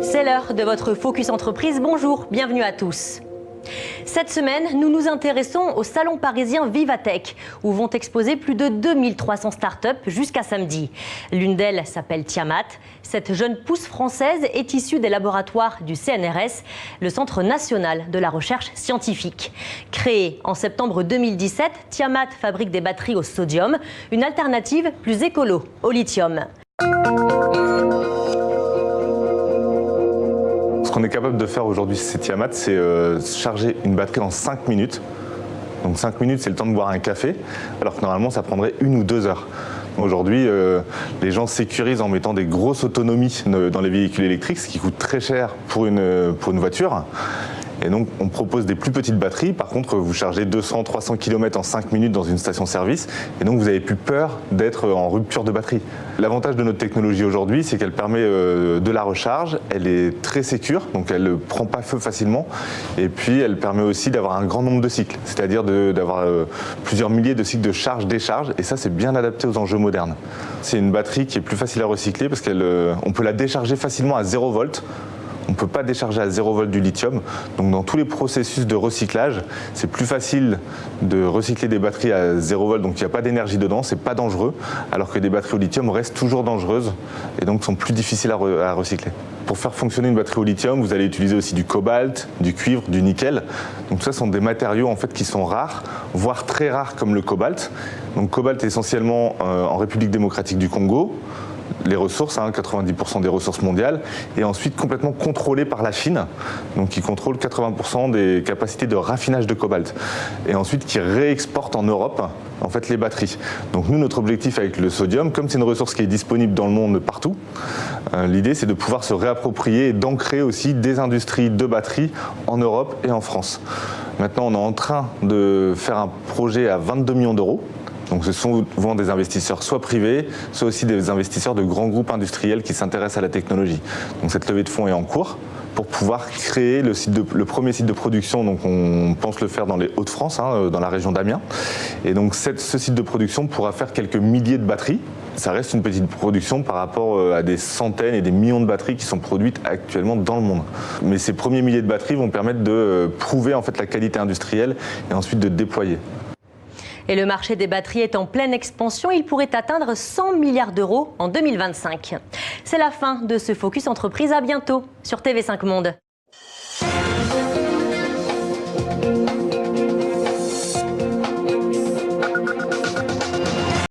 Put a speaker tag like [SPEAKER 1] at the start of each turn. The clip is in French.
[SPEAKER 1] C'est l'heure de votre Focus Entreprise. Bonjour, bienvenue à tous. Cette semaine, nous nous intéressons au salon parisien Vivatech, où vont exposer plus de 2300 startups jusqu'à samedi. L'une d'elles s'appelle Tiamat. Cette jeune pousse française est issue des laboratoires du CNRS, le Centre national de la recherche scientifique. Créée en septembre 2017, Tiamat fabrique des batteries au sodium, une alternative plus écolo au lithium.
[SPEAKER 2] Ce qu'on est capable de faire aujourd'hui chez Tiamat, c'est charger une batterie en 5 minutes. Donc 5 minutes, c'est le temps de boire un café, alors que normalement, ça prendrait 1 ou 2 heures. Aujourd'hui, les gens sécurisent en mettant des grosses autonomies dans les véhicules électriques, ce qui coûte très cher pour une voiture. Et donc, on propose des plus petites batteries. Par contre, vous chargez 200-300 km en 5 minutes dans une station-service. Et donc, vous n'avez plus peur d'être en rupture de batterie. L'avantage de notre technologie aujourd'hui, c'est qu'elle permet de la recharge. Elle est très sécure, donc elle ne prend pas feu facilement. Et puis, elle permet aussi d'avoir un grand nombre de cycles, c'est-à-dire d'avoir plusieurs milliers de cycles de charge-décharge. Et ça, c'est bien adapté aux enjeux modernes. C'est une batterie qui est plus facile à recycler parce qu'on peut la décharger facilement à 0 volts. On ne peut pas décharger à 0 volts du lithium. Donc dans tous les processus de recyclage, c'est plus facile de recycler des batteries à 0 volts, donc il n'y a pas d'énergie dedans, c'est pas dangereux, alors que des batteries au lithium restent toujours dangereuses et donc sont plus difficiles à recycler. Pour faire fonctionner une batterie au lithium, vous allez utiliser aussi du cobalt, du cuivre, du nickel. Donc ça sont des matériaux en fait qui sont rares, voire très rares comme le cobalt. Donc cobalt essentiellement en République démocratique du Congo. Les ressources, 90% des ressources mondiales, et ensuite complètement contrôlé par la Chine, donc qui contrôle 80% des capacités de raffinage de cobalt, et ensuite qui réexporte en Europe en fait les batteries. Donc nous, notre objectif avec le sodium, comme c'est une ressource qui est disponible dans le monde partout, l'idée c'est de pouvoir se réapproprier et d'ancrer aussi des industries de batteries en Europe et en France. Maintenant, on est en train de faire un projet à 22 millions d'euros. Donc ce sont souvent des investisseurs soit privés, soit aussi des investisseurs de grands groupes industriels qui s'intéressent à la technologie. Donc cette levée de fonds est en cours pour pouvoir créer le premier site de production. Donc on pense le faire dans les Hauts-de-France, dans la région d'Amiens. Et donc ce site de production pourra faire quelques milliers de batteries. Ça reste une petite production par rapport à des centaines et des millions de batteries qui sont produites actuellement dans le monde. Mais ces premiers milliers de batteries vont permettre de prouver en fait la qualité industrielle et ensuite de déployer.
[SPEAKER 1] Et le marché des batteries est en pleine expansion. Il pourrait atteindre 100 milliards d'euros en 2025. C'est la fin de ce Focus Entreprise. À bientôt sur TV5 Monde.